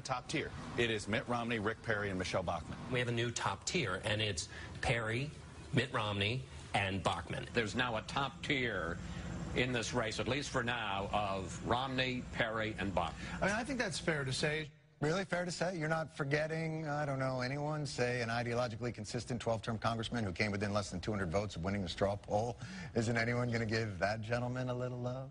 top tier. It is Mitt Romney, Rick Perry, and Michelle Bachmann. We have a new top tier, and it's Perry, Mitt Romney, and Bachmann. There's now a top tier in this race, at least for now, of Romney, Perry, and Bachmann. I mean, I think that's fair to say. Really fair to say? You're not forgetting, I don't know, anyone, say an ideologically consistent 12-term congressman who came within less than 200 votes of winning the straw poll? Isn't anyone going to give that gentleman a little love?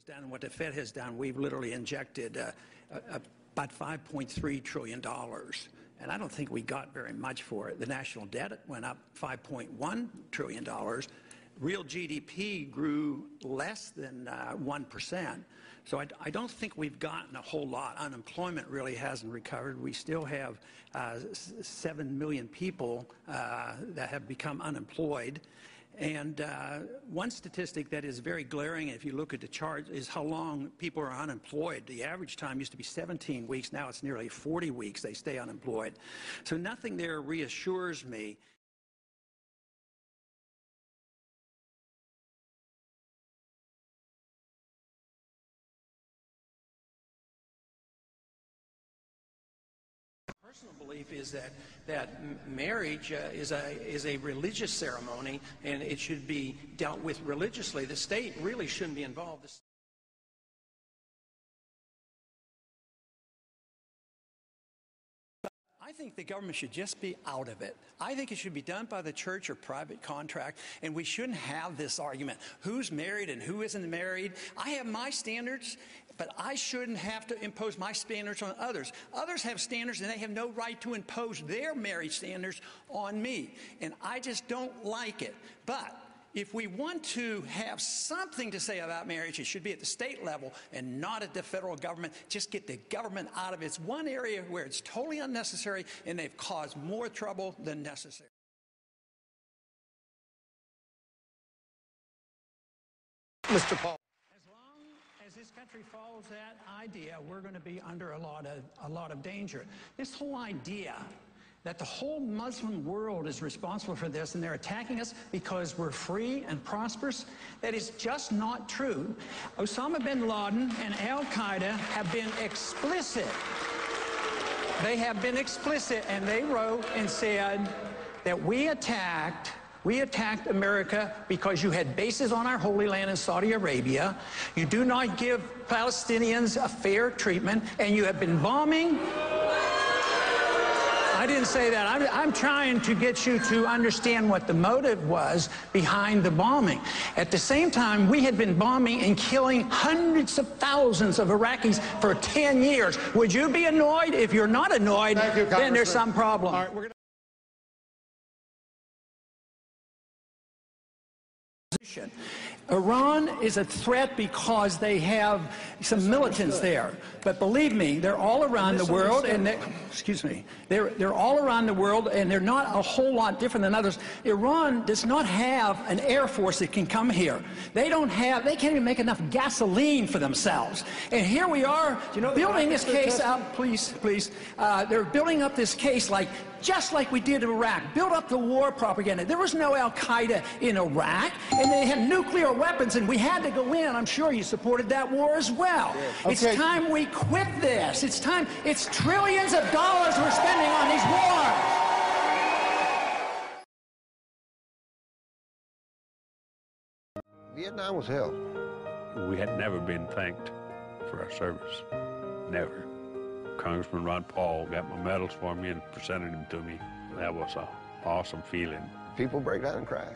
Done what the Fed has done. We've literally injected about $5.3 trillion. And I don't think we got very much for it. The national debt went up $5.1 trillion. Real GDP grew less than 1%. So I don't think we've gotten a whole lot. Unemployment really hasn't recovered. We still have 7 million people that have become unemployed. And one statistic that is very glaring, if you look at the chart, is how long people are unemployed. The average time used to be 17 weeks. Now it's nearly 40 weeks they stay unemployed. So nothing there reassures me. Personal belief is that marriage is a religious ceremony, and it should be dealt with religiously. The state really shouldn't be involved. I think the government should just be out of it. I think it should be done by the church or private contract, and we shouldn't have this argument. Who's married and who isn't married? I have my standards, but I shouldn't have to impose my standards on others. Others have standards, and they have no right to impose their marriage standards on me. And I just don't like it. But if we want to have something to say about marriage, it should be at the state level and not at the federal government. Just get the government out of it. It's one area where it's totally unnecessary, and they've caused more trouble than necessary. Mr. Paul. As long as this country follows that idea, we're going to be under a lot of danger. This whole idea that the whole Muslim world is responsible for this and they're attacking us because we're free and prosperous, that is just not true. Osama bin Laden and Al-Qaeda have been explicit. They have been explicit, and they wrote and said that we attacked America because you had bases on our Holy Land in Saudi Arabia. You do not give Palestinians a fair treatment, and you have been bombing. I didn't say that. I'm trying to get you to understand what the motive was behind the bombing. At the same time, we had been bombing and killing hundreds of thousands of Iraqis for 10 years. Would you be annoyed? If you're not annoyed, then there's some problem. All right, we're gonna... Iran is a threat because they have some militants there. But believe me, they're all around the world, and they're all around the world, and they're not a whole lot different than others. Iran does not have an air force that can come here. They can't even make enough gasoline for themselves. And here we are building this case up, please. They're building up this case just like we did in Iraq. Build up the war propaganda. There was no Al-Qaeda in Iraq, and they had nuclear weapons, and we had to go in. I'm sure you supported that war as well. Yeah. Okay. It's time we quit this. It's time. It's trillions of dollars we're spending on these wars. Vietnam was hell. We had never been thanked for our service. Never. Congressman Ron Paul got my medals for me and presented them to me. That was an awesome feeling. People break down and cry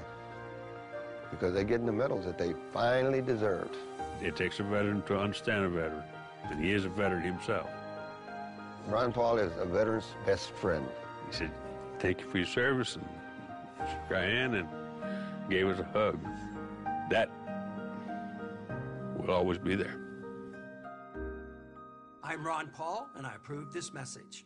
because they're getting the medals that they finally deserved. It takes a veteran to understand a veteran, and he is a veteran himself. Ron Paul is a veteran's best friend. He said, "Thank you for your service," and shook our hand and gave us a hug. That will always be there. I'm Ron Paul, and I approve this message.